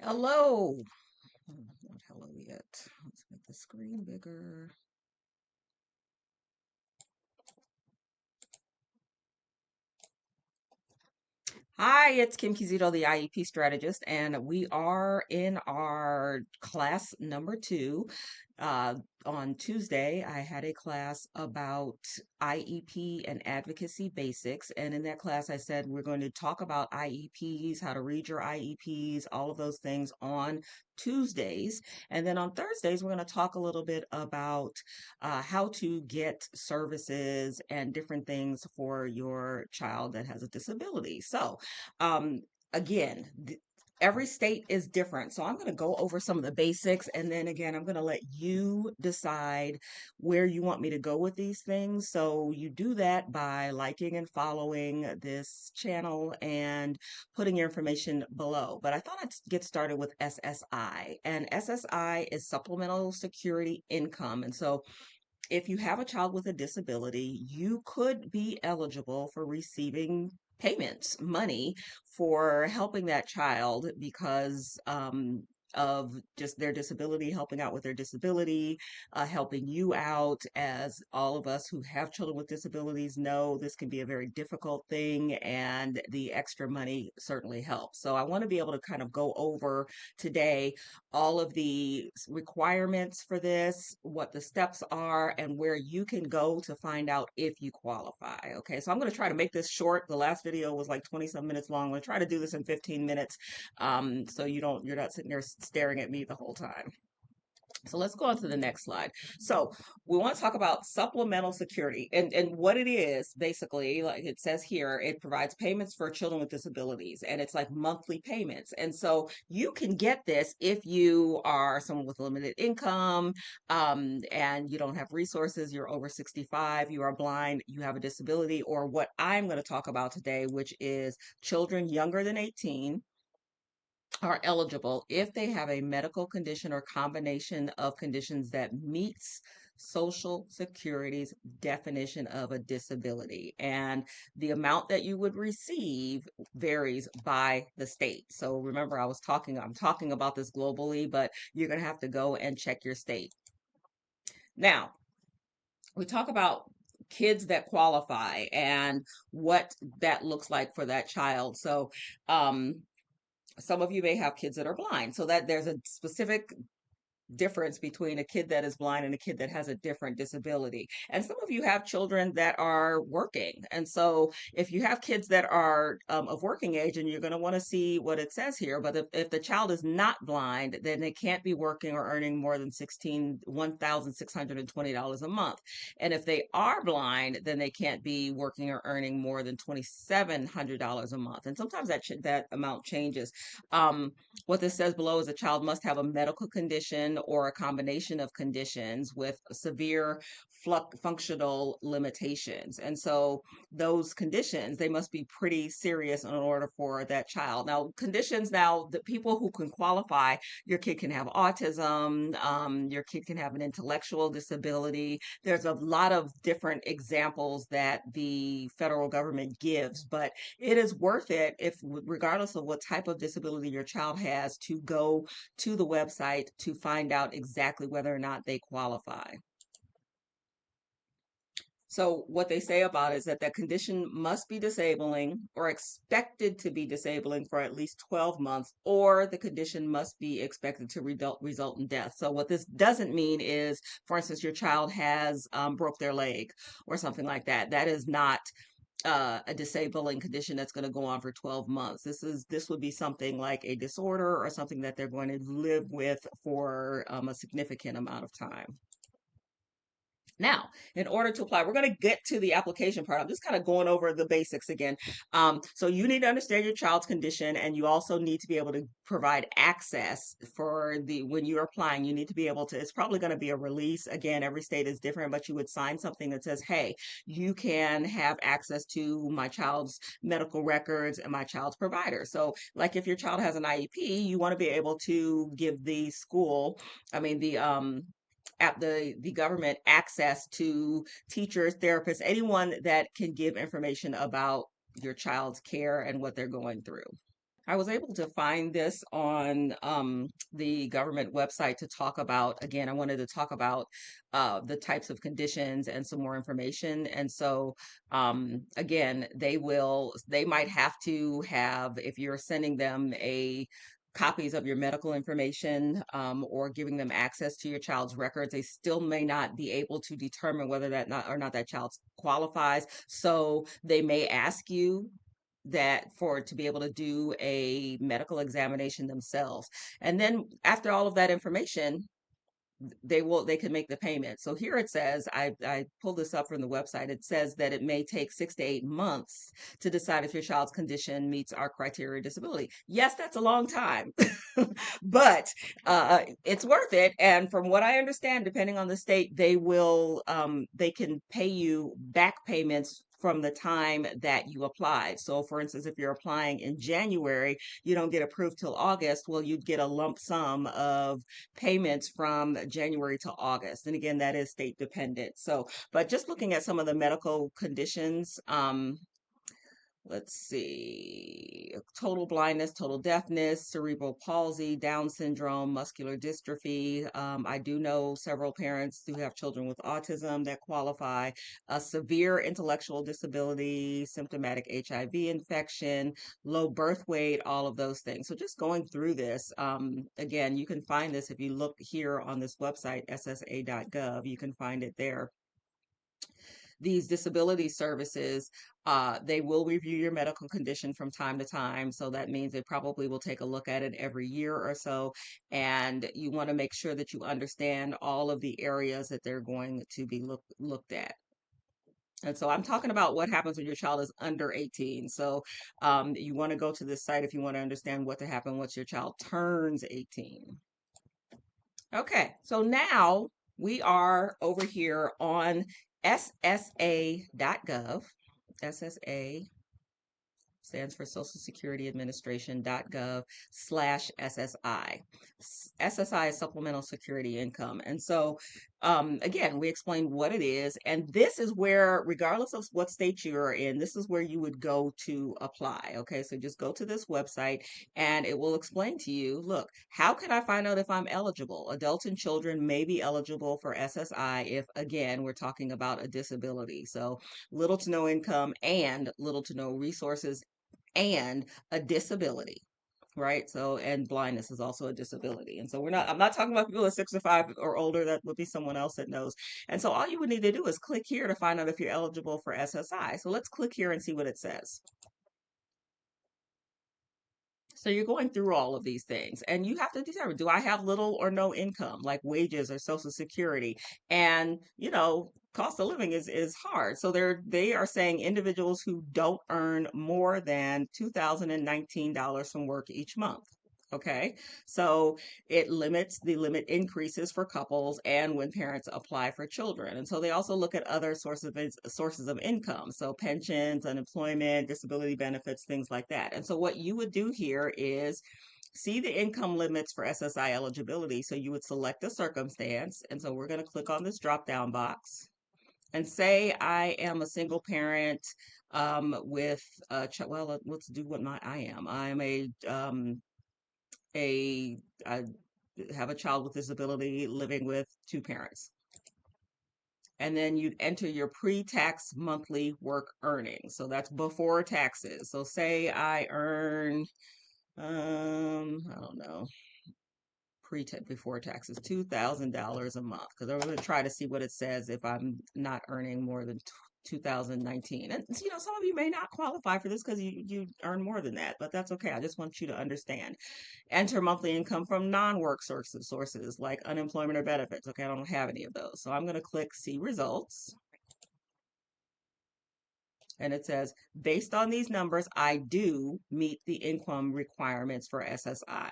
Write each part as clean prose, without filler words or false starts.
Hello. Not hello yet. Let's make the screen bigger. Hi, it's Kim Kizito, the IEP strategist, and we are in our class number two. Uh, on Tuesday, I had a class about IEP and advocacy basics. And in that class, I said we're going to talk about IEPs, how to read your IEPs, all of those things on Tuesdays. And then on Thursdays, we're going to talk a little bit about how to get services and different things for your child that has a disability. So, um, again, every state is different. So I'm going to go over some of the basics, and then again, I'm going to let you decide where you want me to go with these things. So you do that by liking and following this channel and putting your information below. But I thought I'd get started with SSI, and SSI is Supplemental Security Income. And so if you have a child with a disability, you could be eligible for receiving payments, money for helping that child because of just their disability, helping out with their disability, helping you out. As all of us who have children with disabilities know, this can be a very difficult thing, and the extra money certainly helps. So I want to be able to kind of go over today all of the requirements for this, what the steps are, and where you can go to find out if you qualify. Okay, so I'm going to try to make this short. The last video was like 20 some minutes long. I'm going to try to do this in 15 minutes, so you're not sitting there staring at me the whole time. So let's go on to the next slide. So we want to talk about supplemental security, and what it is basically, like it says here, it provides payments for children with disabilities, and it's like monthly payments. And so you can get this if you are someone with limited income, and you don't have resources, you're over 65, you are blind, you have a disability, or what I'm going to talk about today, which is children younger than 18 are eligible if they have a medical condition or combination of conditions that meets Social Security's definition of a disability. And the amount that you would receive varies by the state. So remember, I'm talking about this globally, but you're going to have to go and check your state. Now, we talk about kids that qualify and what that looks like for that child. So, some of you may have kids that are blind, so that there's a specific difference between a kid that is blind and a kid that has a different disability. And some of you have children that are working. And so if you have kids that are of working age, and you're going to want to see what it says here, but if the child is not blind, then they can't be working or earning more than $1,620 a month. And if they are blind, then they can't be working or earning more than $2,700 a month. And sometimes that amount changes. What this says below is a child must have a medical condition or a combination of conditions with severe functional limitations. And so those conditions, they must be pretty serious in order for that child. Now, conditions, now, the people who can qualify, your kid can have autism, your kid can have an intellectual disability. There's a lot of different examples that the federal government gives, but it is worth it, if regardless of what type of disability your child has, to go to the website to find out exactly whether or not they qualify. So what they say about it is that that condition must be disabling or expected to be disabling for at least 12 months, or the condition must be expected to result in death. So what this doesn't mean is, for instance, your child has broke their leg or something like that. That is not a disabling condition that's going to go on for 12 months. This would be something like a disorder or something that they're going to live with for a significant amount of time. Now, in order to apply, we're going to get to the application part. I'm just kind of going over the basics again. So you need to understand your child's condition, and you also need to be able to provide access for when you're applying. You need to be able to, it's probably going to be a release. Again, every state is different, but you would sign something that says, hey, you can have access to my child's medical records and my child's provider. So like if your child has an IEP, you want to be able to give the school, I mean, at the government, access to teachers, therapists, anyone that can give information about your child's care and what they're going through. I was able to find this on the government website to talk about. Again, I wanted to talk about the types of conditions and some more information. And so, again, they might have to have, if you're sending them copies of your medical information or giving them access to your child's records, they still may not be able to determine whether that not or not that child qualifies. So they may ask you that for to be able to do a medical examination themselves. And then after all of that information, they can make the payment. So here it says, I pulled this up from the website. It says that it may take 6 to 8 months to decide if your child's condition meets our criteria of disability. Yes, that's a long time, but it's worth it. And from what I understand, depending on the state, they can pay you back payments from the time that you applied. So for instance, if you're applying in January, you don't get approved till August, well, you'd get a lump sum of payments from January to August. And again, that is state dependent. So, but just looking at some of the medical conditions, let's see, total blindness, total deafness, cerebral palsy, Down syndrome, muscular dystrophy. I do know several parents who have children with autism that qualify, a severe intellectual disability, symptomatic HIV infection, low birth weight, all of those things. So just going through this, again, you can find this if you look here on this website, ssa.gov, you can find it there. These disability services, they will review your medical condition from time to time. So that means they probably will take a look at it every year or so. And you want to make sure that you understand all of the areas that they're going to be looked at. And so I'm talking about what happens when your child is under 18. So you want to go to this site if you want to understand what to happen once your child turns 18. Okay, so now we are over here on SSA.gov. SSA stands for Social Security Administration.gov/SSI. SSI is Supplemental Security Income. And so, again, we explained what it is. And this is where, regardless of what state you are in, this is where you would go to apply. Okay, so just go to this website and it will explain to you, look, how can I find out if I'm eligible? Adults and children may be eligible for SSI if, again, we're talking about a disability. So, little to no income and little to no resources and a disability, right? So, and blindness is also a disability. And so I'm not talking about people at 65 or older. That would be someone else that knows. And so all you would need to do is click here to find out if you're eligible for SSI. So let's click here and see what it says. So you're going through all of these things and you have to determine, do I have little or no income, like wages or social security? And, cost of living is hard. So they are saying individuals who don't earn more than $2,019 from work each month. Okay, so the limit increases for couples and when parents apply for children. And so they also look at other sources of income, so pensions, unemployment, disability benefits, things like that. And so what you would do here is see the income limits for SSI eligibility. So you would select a circumstance. And so we're going to click on this drop down box and say I am a single parent with well, let's do what I am. I'm a I have a child with disability living with two parents. And then you'd enter your pre-tax monthly work earnings. So that's before taxes. So say I earn I don't know, before taxes, $2,000 a month, because I'm going to try to see what it says if I'm not earning more than 2019. And some of you may not qualify for this because you earn more than that, but that's okay. I just want you to understand. Enter monthly income from non-work sources like unemployment or benefits. Okay, I don't have any of those. So I'm going to click see results. And it says, based on these numbers, I do meet the income requirements for SSI.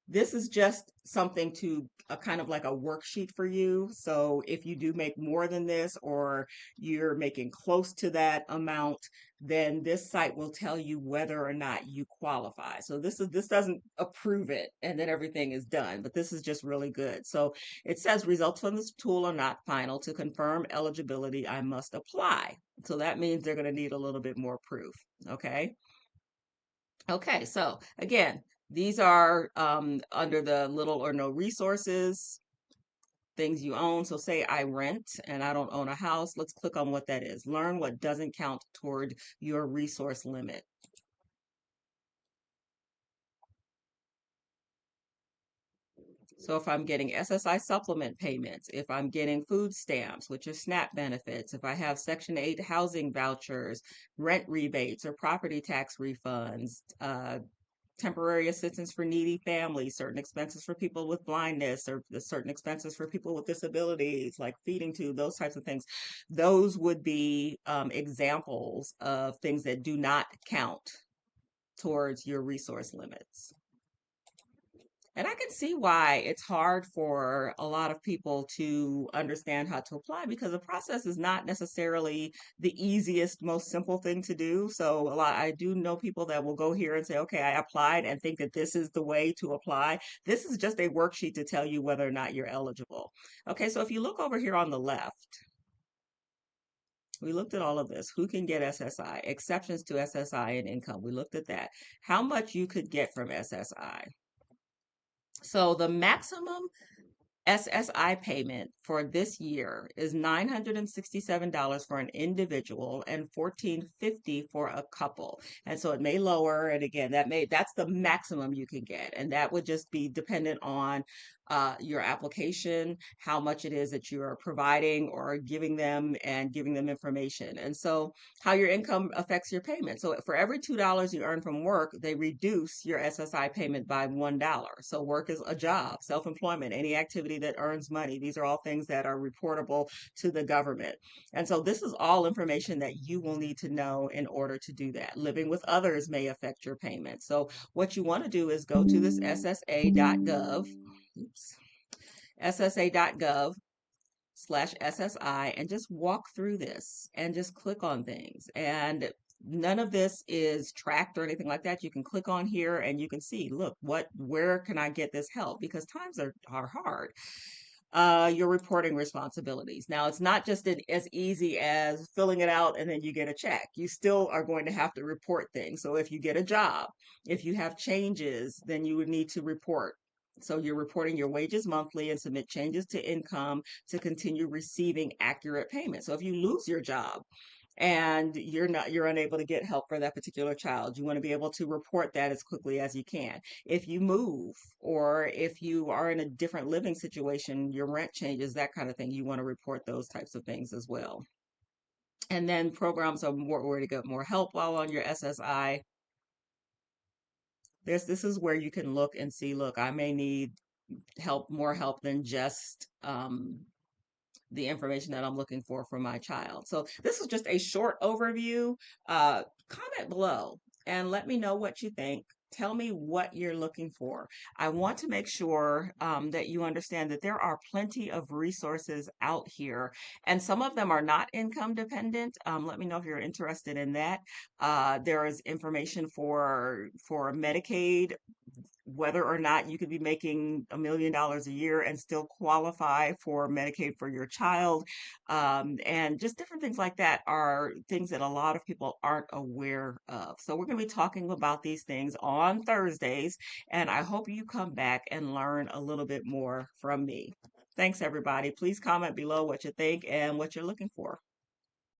This is just something to kind of like a worksheet for you. So if you do make more than this or you're making close to that amount, then this site will tell you whether or not you qualify. So this doesn't approve it and then everything is done, but this is just really good. So it says results from this tool are not final. To confirm eligibility, I must apply. So that means they're going to need a little bit more proof. Okay. Okay, so again, these are under the little or no resources, things you own. So say I rent and I don't own a house. Let's click on what that is. Learn what doesn't count toward your resource limit. So if I'm getting SSI supplement payments, if I'm getting food stamps, which are SNAP benefits, if I have Section 8 housing vouchers, rent rebates or property tax refunds, temporary assistance for needy families, certain expenses for people with blindness, or the certain expenses for people with disabilities, like feeding tube, those types of things. Those would be examples of things that do not count towards your resource limits. And I can see why it's hard for a lot of people to understand how to apply because the process is not necessarily the easiest, most simple thing to do. So I do know people that will go here and say, okay, I applied and think that this is the way to apply. This is just a worksheet to tell you whether or not you're eligible. Okay, so if you look over here on the left, we looked at all of this. Who can get SSI? Exceptions to SSI and income. We looked at that. How much you could get from SSI. So the maximum SSI payment for this year is $967 for an individual and $1,450 for a couple. And so it may lower, and again, that's the maximum you can get. And that would just be dependent on your application, how much it is that you are providing or giving them and giving them information. And so how your income affects your payment. So for every $2 you earn from work, they reduce your SSI payment by $1. So work is a job, self-employment, any activity that earns money. These are all things that are reportable to the government. And so this is all information that you will need to know in order to do that. Living with others may affect your payment. So what you want to do is go to this ssa.gov, oops, ssa.gov/SSI and just walk through this and just click on things. And none of this is tracked or anything like that. You can click on here and you can see, look, where can I get this help? Because times are hard. Your reporting responsibilities. Now, it's not just as easy as filling it out and then you get a check. You still are going to have to report things. So if you get a job, if you have changes, then you would need to report. So you're reporting your wages monthly and submit changes to income to continue receiving accurate payment. So if you lose your job, and you're unable to get help for that particular child, you want to be able to report that as quickly as you can. If you move or if you are in a different living situation, your rent changes, that kind of thing, you want to report those types of things as well. And then programs are more where to get more help while on your SSI. This is where you can look and see, look, I may need more help than just the information that I'm looking for my child. So this is just a short overview. Comment below and let me know what you think. Tell me what you're looking for. I want to make sure that you understand that there are plenty of resources out here, and some of them are not income dependent. Let me know if you're interested in that. There is information for Medicaid, whether or not you could be making $1 million a year and still qualify for Medicaid for your child. And just different things like that are things that a lot of people aren't aware of. So we're going to be talking about these things on Thursdays, and I hope you come back and learn a little bit more from me. Thanks, everybody. Please comment below what you think and what you're looking for.